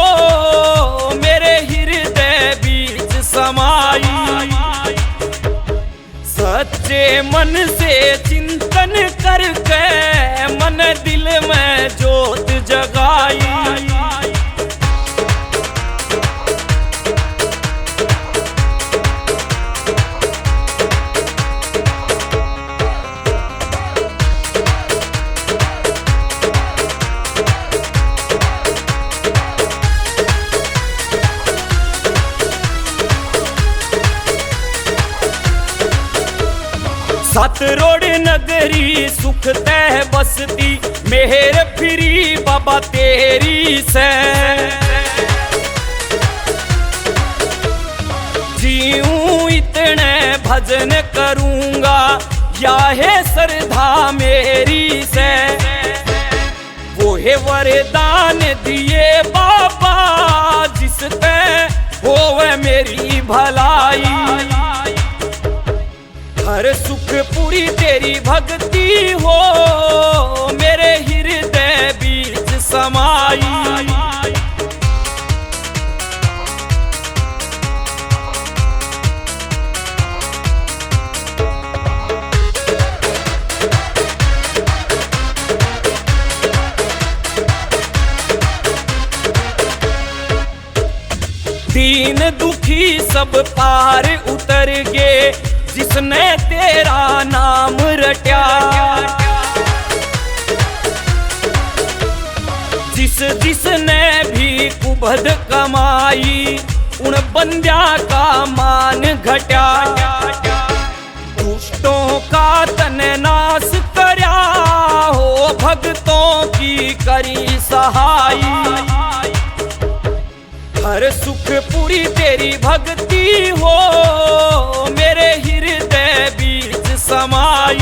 मेरे हृदय बीच समाई। सच्चे मन से चिंतन करके मन दिल में जोत जगाई। सातरोड नगरी सुख तह बसती मेहर फिरी बाबा तेरी से। जीऊं इतने भजन करूंगा या है श्रद्धा मेरी से। वो है वरदान दिए बाबा जिसते होवे मेरी भलाई। हर सुख पूरी तेरी भक्ति हो मेरे हृदय बीच समाई। दीन दुखी सब पार उतर गए जिसने तेरा नाम रट्या। जिस जिस जिसने भी कुबध कमाई उन बंद्या का मान घटा, दुष्टों का तन नाश करया हो भक्तों की करी सहाई। हर सुख पूरी तेरी भक्ति हो मेरे हृदय बीच समाई।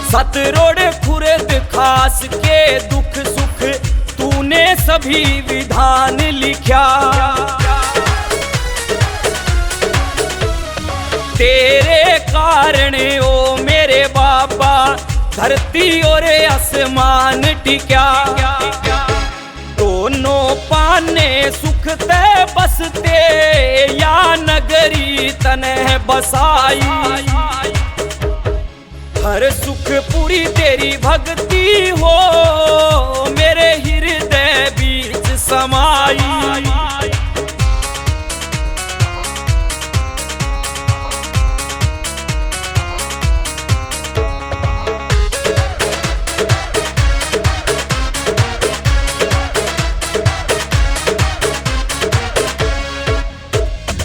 सतरोड़ खुर्द खास के दुख सुख तूने सभी विधान लिखा, तेरे कारण ओ मेरे बाबा धरती और आसमान टिका। दोनों पाने सुख ते बसते या नगरी तने बसाई। हर सुख पूरी तेरी भक्ति हो मेरे हृदय बीच समाई।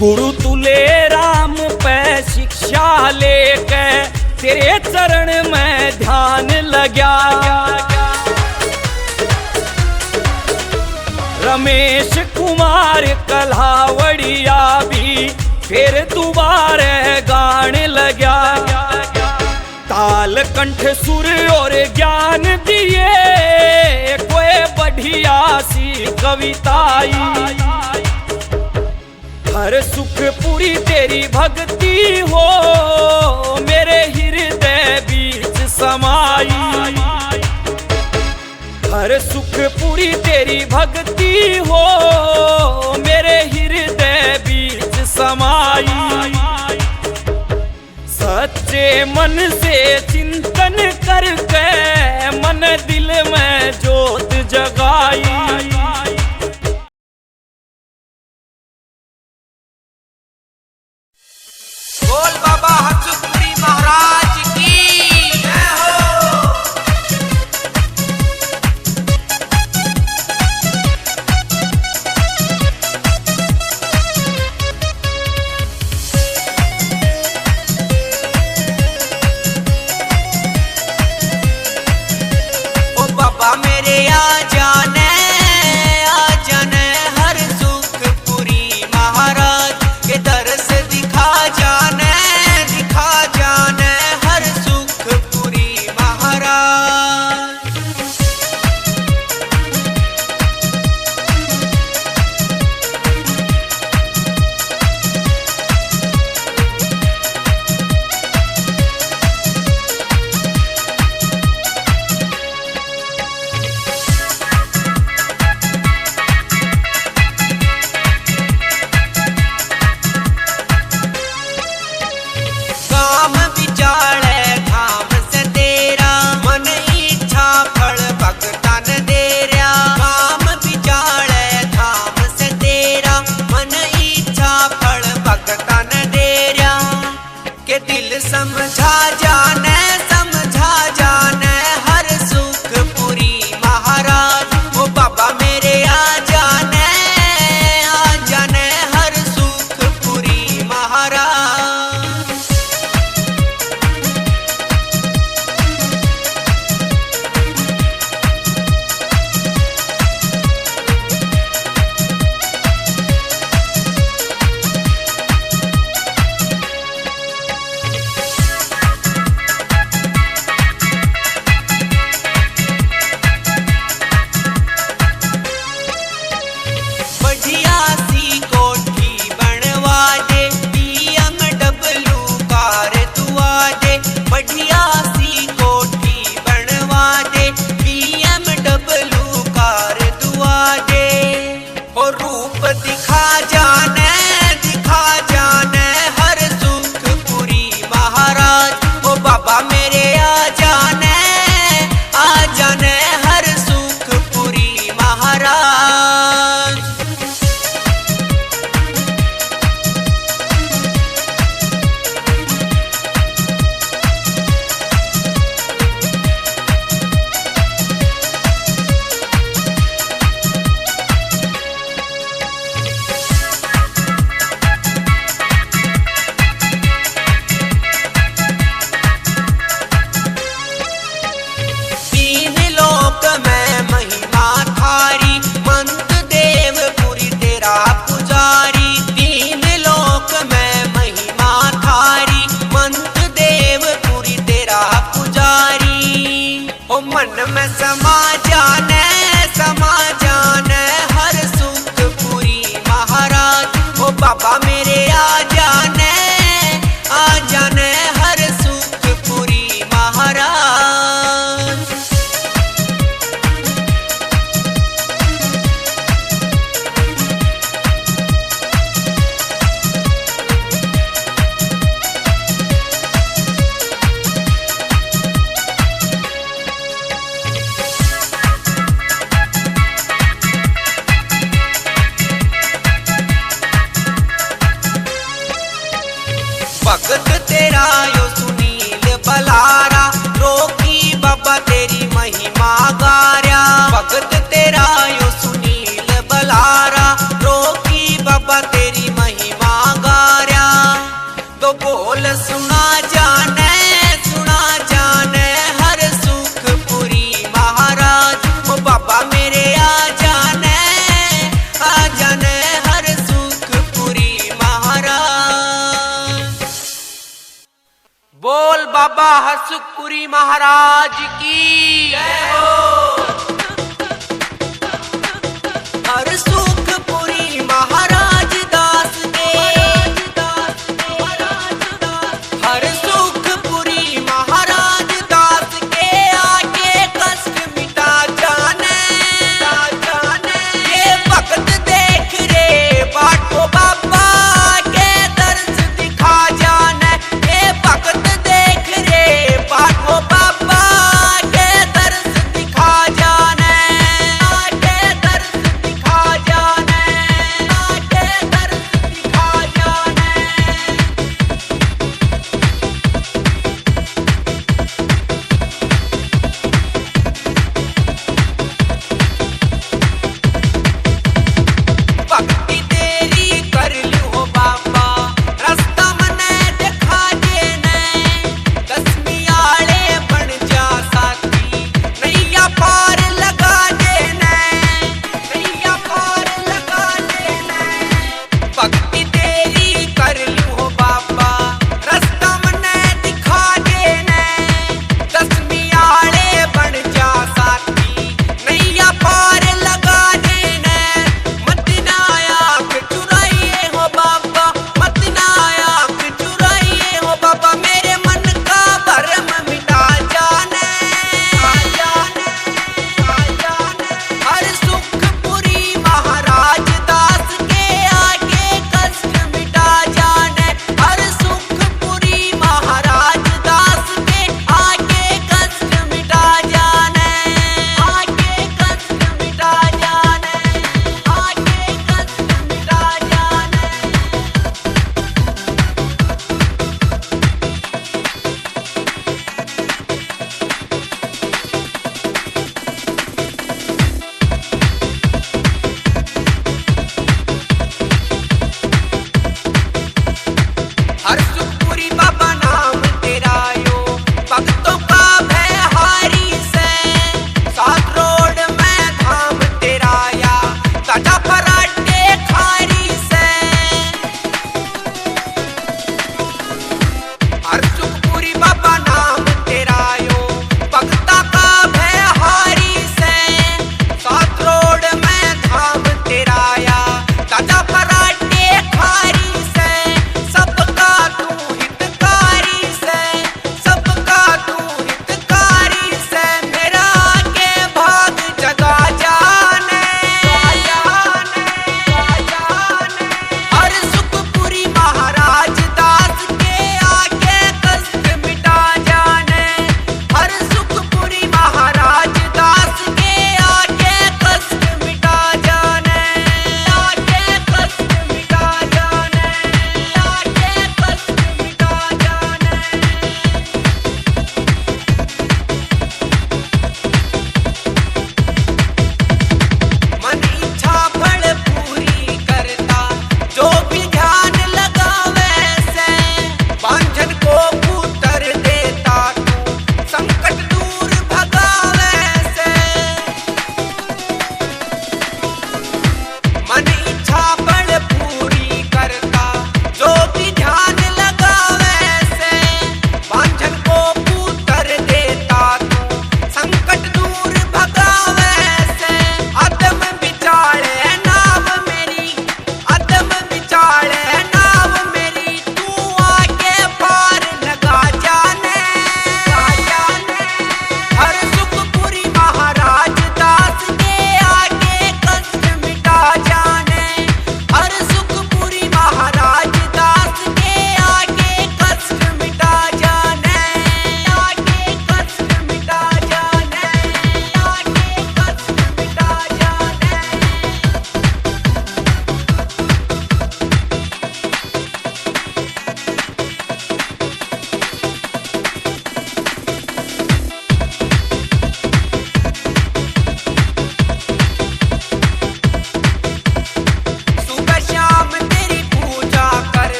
गुरु तुले राम पे शिक्षा लेके तेरे चरण में ध्यान लगा। रमेश कुमार कल्हावड़िया भी फिर दोबारा गान लगा। ताल कंठ सुर और ज्ञान दिए कोई बढ़िया सी कविताई। हर सुख पूरी तेरी भक्ति हो मेरे हृदय बीच समाई। हर सुख पूरी तेरी भक्ति हो मेरे हृदय बीच समाई। सच्चे मन से चिंतन करके मन दिल में ज्योत जगाई। बोल बाबा हरसुखपुरी महाराज की जय हो। ओ बाबा मेरे आ जाने हरसुखपुरी महाराज के दर्श दिखा जाने हरसुखपुरी महाराज। काम विचारे धाम से तेरा मन इच्छा फल भगतन दे रहा। काम विचारे धाम से तेरा मन इच्छा फल भगतन दे रहा। के दिल समझा जाने हरसुखपुरी महाराज। ओ बाबा मेरे आ जाने हरसुखपुरी महाराज। बाबा मेरे आ जाने हर सुखपुरी महाराज। मन में समा जाने हर सुखपुरी महाराज। ओ बाबा मेरे आ जाने हर सुखपुरी महाराज। भगत तेरा यो सुनील बलारा, रोकी बाबा तेरी महिमा गार्या। भगत तेरा यो सुनील बलारा, रोकी बाबा तेरी महिमा गार्या। तो बोल सुना जाने हर सुखपुरी महाराज। ओ बाबा मेरे आ जाने हर सुखपुरी महाराज। बोल बाबा हरसुखपुरी महाराज की जय हो।